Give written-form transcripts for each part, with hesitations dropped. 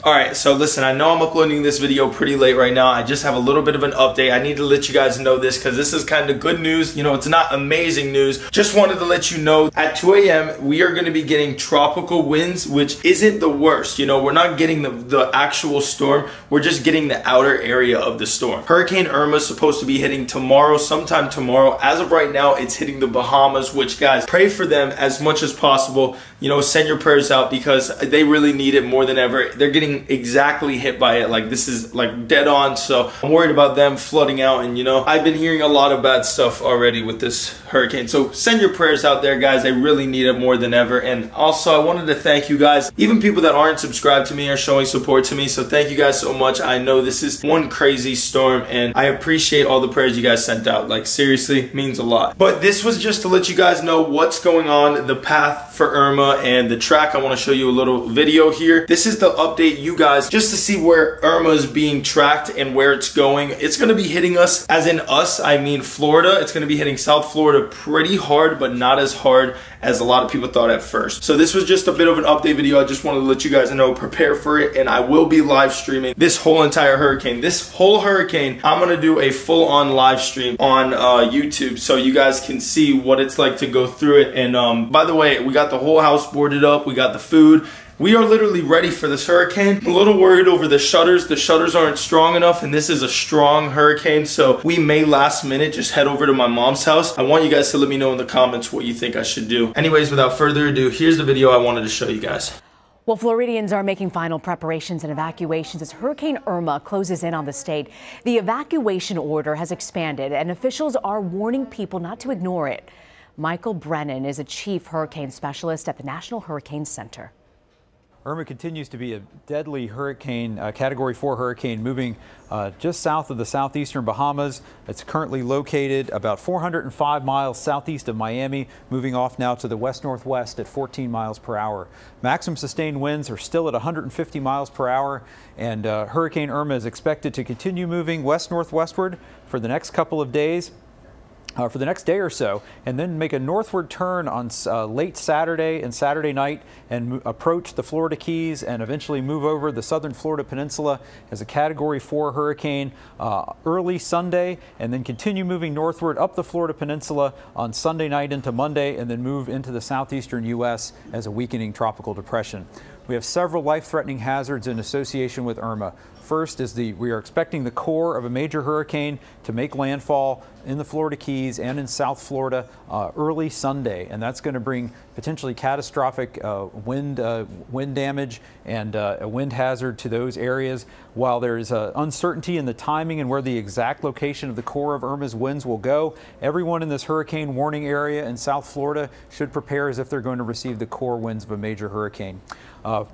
Alright, so listen, I know I'm uploading this video pretty late right now. I just have a little bit of an update. I need to let you guys know this because this is kind of good news. You know, it's not amazing news. Just wanted to let you know at 2 a.m. we are going to be getting tropical winds, which isn't the worst. You know, we're not getting the actual storm. We're just getting the outer area of the storm. Hurricane Irma is supposed to be hitting tomorrow, sometime tomorrow. As of right now, it's hitting the Bahamas, which, guys, pray for them as much as possible. You know, send your prayers out because they really need it more than ever. They're getting exactly hit by it. Like, this is like dead on, so I'm worried about them flooding out. And you know, I've been hearing a lot of bad stuff already with this hurricane, so send your prayers out there, guys. I really need it more than ever. And also, I wanted to thank you guys. Even people that aren't subscribed to me are showing support to me, so thank you guys so much. I know this is one crazy storm and I appreciate all the prayers you guys sent out. Like, seriously, means a lot. But this was just to let you guys know what's going on, the path for Irma and the track. I want to show you a little video here. This is the update, you guys, just to see where Irma is being tracked and where it's going. It's going to be hitting us, as in us, I mean Florida. It's going to be hitting South Florida pretty hard, but not as hard as a lot of people thought at first. So this was just a bit of an update video. I just wanted to let you guys know, prepare for it, and I will be live streaming this whole entire hurricane. This whole hurricane, I'm going to do a full-on live stream on YouTube so you guys can see what it's like to go through it. And by the way, we got the whole house boarded up. We got the food. We are literally ready for this hurricane. I'm a little worried over the shutters. The shutters aren't strong enough, and this is a strong hurricane, so we may last minute just head over to my mom's house. I want you guys to let me know in the comments what you think I should do. Anyways, without further ado, here's the video I wanted to show you guys. Well, Floridians are making final preparations and evacuations as Hurricane Irma closes in on the state. The evacuation order has expanded, and officials are warning people not to ignore it. Michael Brennan is a chief hurricane specialist at the National Hurricane Center. Irma continues to be a deadly hurricane, Category 4 hurricane, moving just south of the southeastern Bahamas. It's currently located about 405 miles southeast of Miami, moving off now to the west-northwest at 14 miles per hour. Maximum sustained winds are still at 150 miles per hour, and Hurricane Irma is expected to continue moving west-northwestward for the next couple of days. For the next day or so, and then make a northward turn on late Saturday and Saturday night and approach the Florida Keys and eventually move over the southern Florida Peninsula as a Category 4 hurricane early Sunday, and then continue moving northward up the Florida Peninsula on Sunday night into Monday, and then move into the southeastern U.S. as a weakening tropical depression. We have several life-threatening hazards in association with Irma. First is we are expecting the core of a major hurricane to make landfall in the Florida Keys and in South Florida early Sunday, and that's going to bring potentially catastrophic wind damage and a wind hazard to those areas. While there is uncertainty in the timing and where the exact location of the core of Irma's winds will go, everyone in this hurricane warning area in South Florida should prepare as if they're going to receive the core winds of a major hurricane.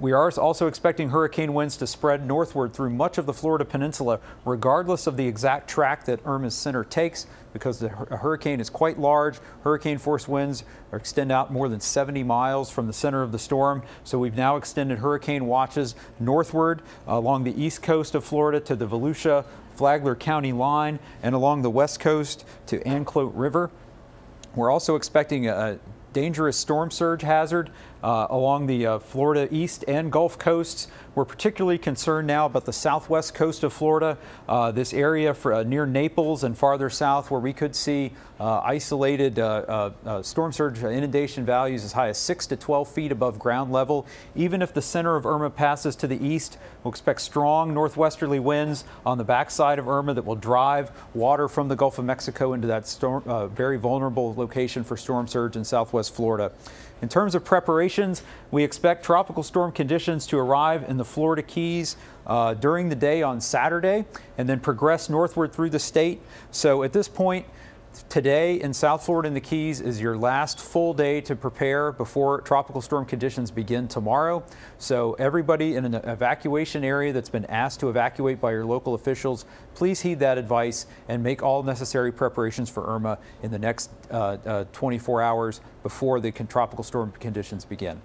We are also expecting hurricane winds to spread northward through much of the Florida Peninsula, regardless of the exact track that Irma's center takes, because the hurricane is quite large. Hurricane force winds extend out more than 70 miles from the center of the storm. So we've now extended hurricane watches northward along the east coast of Florida to the Volusia Flagler County line and along the west coast to Anclote River. We're also expecting a dangerous storm surge hazard along the Florida east and Gulf coasts. We're particularly concerned now about the southwest coast of Florida, this area near Naples and farther south, where we could see isolated storm surge inundation values as high as 6 to 12 feet above ground level. Even if the center of Irma passes to the east, we'll expect strong northwesterly winds on the backside of Irma that will drive water from the Gulf of Mexico into that very vulnerable location for storm surge in southwest Florida. In terms of preparations, we expect tropical storm conditions to arrive in the Florida Keys during the day on Saturday and then progress northward through the state. So at this point, today in South Florida and the Keys is your last full day to prepare before tropical storm conditions begin tomorrow. So everybody in an evacuation area that's been asked to evacuate by your local officials, please heed that advice and make all necessary preparations for Irma in the next 24 hours before the tropical storm conditions begin.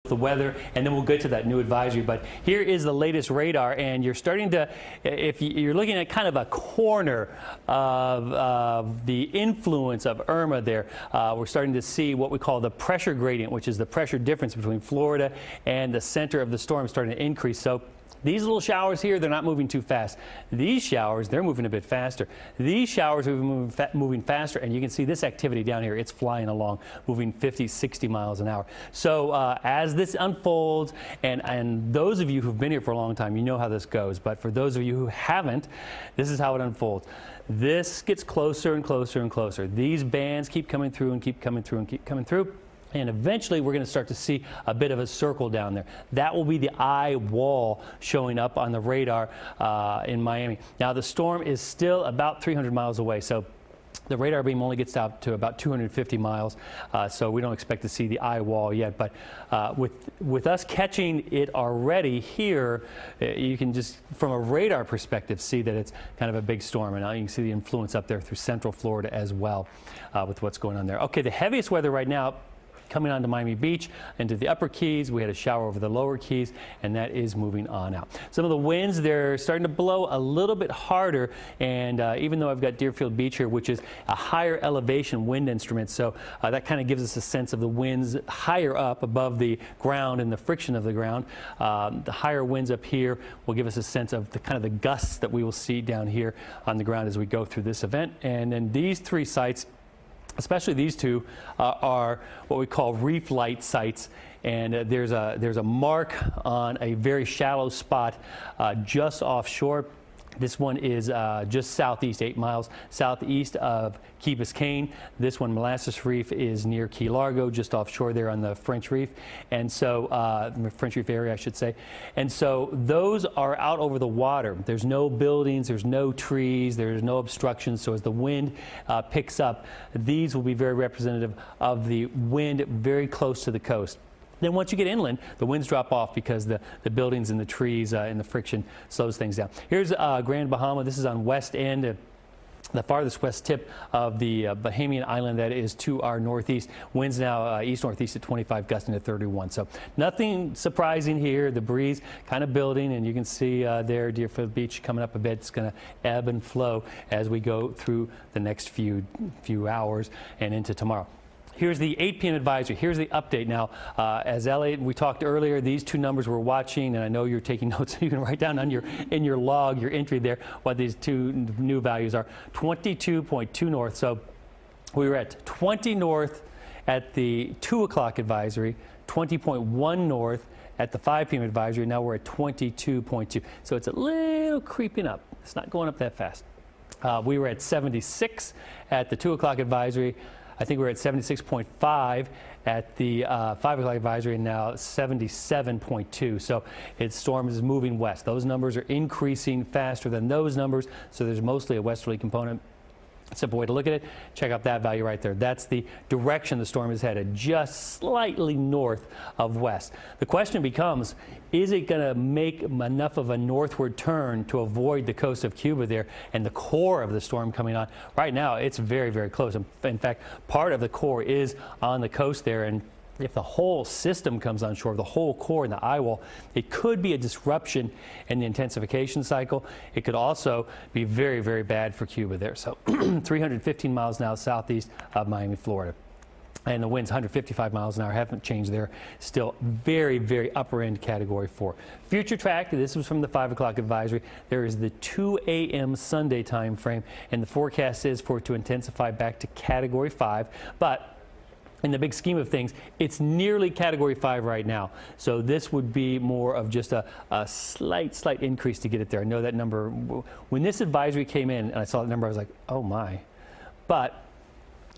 The weather, and then we'll get to that new advisory. But here is the latest radar, and you're starting to, if you're looking at kind of a corner of the influence of Irma there, we're starting to see what we call the pressure gradient, which is the pressure difference between Florida and the center of the storm starting to increase. So These little showers here, they're not moving too fast. These showers, they're moving a bit faster. These showers are moving faster, and you can see this activity down here. It's flying along, moving 50, 60 miles an hour. So as this unfolds, and those of you who've been here for a long time, you know how this goes. But for those of you who haven't, this is how it unfolds. This gets closer and closer and closer. These bands keep coming through and keep coming through and keep coming through. And eventually we're going to start to see a bit of a circle down there. That will be the eye wall showing up on the radar in Miami. Now the storm is still about 300 miles away, so the radar beam only gets out to about 250 miles, so we don't expect to see the eye wall yet. But with us catching it already here, you can just, from a radar perspective, see that it's kind of a big storm. And now you can see the influence up there through central Florida as well with what's going on there. Okay, the heaviest weather right now coming onto Miami Beach, into the upper Keys. We had a shower over the lower Keys, and that is moving on out. Some of the winds, they're starting to blow a little bit harder, and even though I've got Deerfield Beach here, which is a higher elevation wind instrument, so that kind of gives us a sense of the winds higher up above the ground and the friction of the ground. The higher winds up here will give us a sense of the kind of the gusts that we will see down here on the ground as we go through this event. And then these three sites, especially these two, are what we call reef light sites, and there's a mark on a very shallow spot just offshore. This one is just southeast, 8 miles southeast of Key Biscayne. This one, Molasses Reef, is near Key Largo, just offshore there on the French Reef, and so French Reef area, I should say. And so those are out over the water. There's no buildings, there's no trees, there's no obstructions. So as the wind picks up, these will be very representative of the wind very close to the coast. Then once you get inland, the winds drop off because the buildings and the trees and the friction slows things down. Here's Grand Bahama. This is on west end, the farthest west tip of the Bahamian island that is to our northeast. Winds now east-northeast at 25, gusting to 31. So nothing surprising here. The breeze kind of building, and you can see there Deerfield Beach coming up a bit. It's going to ebb and flow as we go through the next few hours and into tomorrow. Here's the 8 p.m. advisory. Here's the update now. As Elliot, we talked earlier, these two numbers we're watching, and I know you're taking notes, so you can write down on in your log, your entry there, what these two new values are. 22.2 north. So we were at 20 north at the 2 o'clock advisory, 20.1 north at the 5 p.m. advisory. Now we're at 22.2. So it's a little creeping up. It's not going up that fast. We were at 76 at the 2 o'clock advisory. I think we're at 76.5 at the 5 o'clock advisory, and now 77.2. So its storm is moving west. Those numbers are increasing faster than those numbers, so there's mostly a westerly component. Simple way to look at it, check out that value right there. That's the direction the storm is headed, just slightly north of west. The question becomes, is it going to make enough of a northward turn to avoid the coast of Cuba there and the core of the storm coming on? Right now, it's very, very close. In fact, part of the core is on the coast there, and if the whole system comes on shore, the whole core and the eye wall, it could be a disruption in the intensification cycle. It could also be very, very bad for Cuba there. So 315 miles an hour southeast of Miami, Florida. And the winds 155 miles an hour, haven't changed there. Still very, very upper end category 4. Future track, this was from the 5 o'clock advisory. There is the 2 a.m. Sunday time frame, and the forecast is for it to intensify back to category 5. But in the big scheme of things, it's nearly category 5 right now. So this would be more of just a slight increase to get it there. I know that number, when this advisory came in and I saw that number, I was like, oh my. But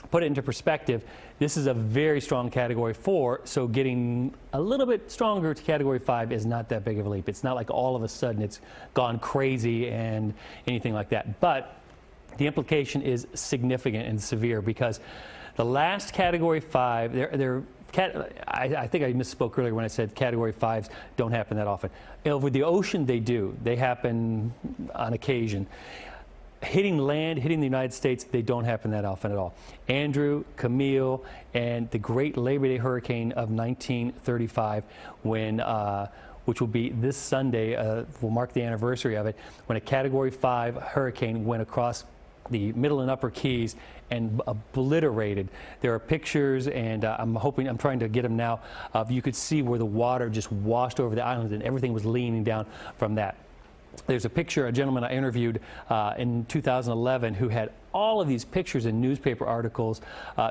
put it into perspective, this is a very strong category 4, so getting a little bit stronger to category 5 is not that big of a leap. It's not like all of a sudden it's gone crazy and anything like that. But the implication is significant and severe, because the last category 5, I think I misspoke earlier when I said category 5s don't happen that often. Over the ocean, they do. They happen on occasion. Hitting land, hitting the United States, they don't happen that often at all. Andrew, Camille, and the great Labor Day hurricane of 1935, which will be this Sunday, will mark the anniversary of it, when a category 5 hurricane went across the middle and upper Keys and obliterated. There are pictures, and I'm trying to get them now. You could see where the water just washed over the island and everything was leaning down from that. There's a picture, a gentleman I interviewed in 2011 who had all of these pictures in newspaper articles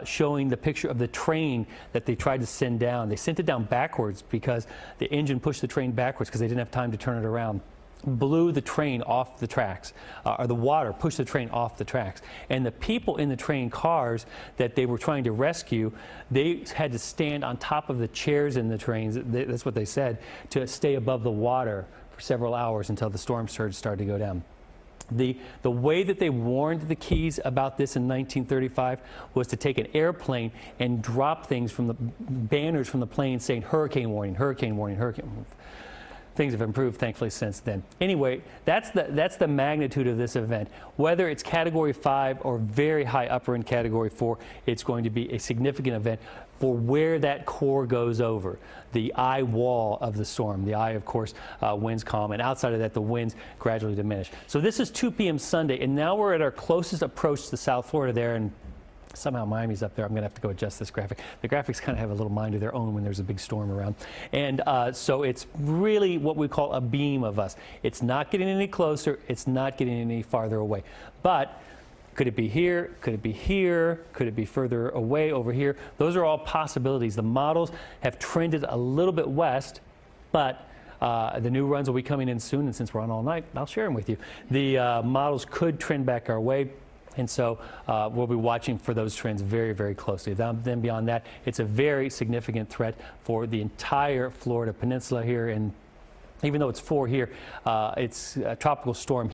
showing the picture of the train that they tried to send down. They sent it down backwards because the engine pushed the train backwards because they didn't have time to turn it around. Blew the train off the tracks, or the water pushed the train off the tracks. And the people in the train cars that they were trying to rescue, they had to stand on top of the chairs in the trains, that's what they said, to stay above the water for several hours until the storm surge started to go down. The way that they warned the Keys about this in 1935 was to take an airplane and drop things from the banners from the plane saying hurricane warning, hurricane warning, hurricane warning. Things have improved, thankfully, since then. Anyway, that's the magnitude of this event. Whether it's Category 5 or very high upper end Category 4, it's going to be a significant event for where that core goes over, the eye wall of the storm. The eye, of course, winds calm, and outside of that, the winds gradually diminish. So this is 2 p.m. Sunday, and now we're at our closest approach to South Florida there, and somehow Miami's up there. I'm going to have to go adjust this graphic. The graphics kind of have a little mind of their own when there's a big storm around. And so it's really what we call a beam of us. It's not getting any closer. It's not getting any farther away. But could it be here? Could it be here? Could it be further away over here? Those are all possibilities. The models have trended a little bit west, but the new runs will be coming in soon. And since we're on all night, I'll share them with you. The models could trend back our way. And so we'll be watching for those trends very, very closely. Then beyond that, it's a very significant threat for the entire Florida peninsula here. And even though it's 4 here, it's a tropical storm.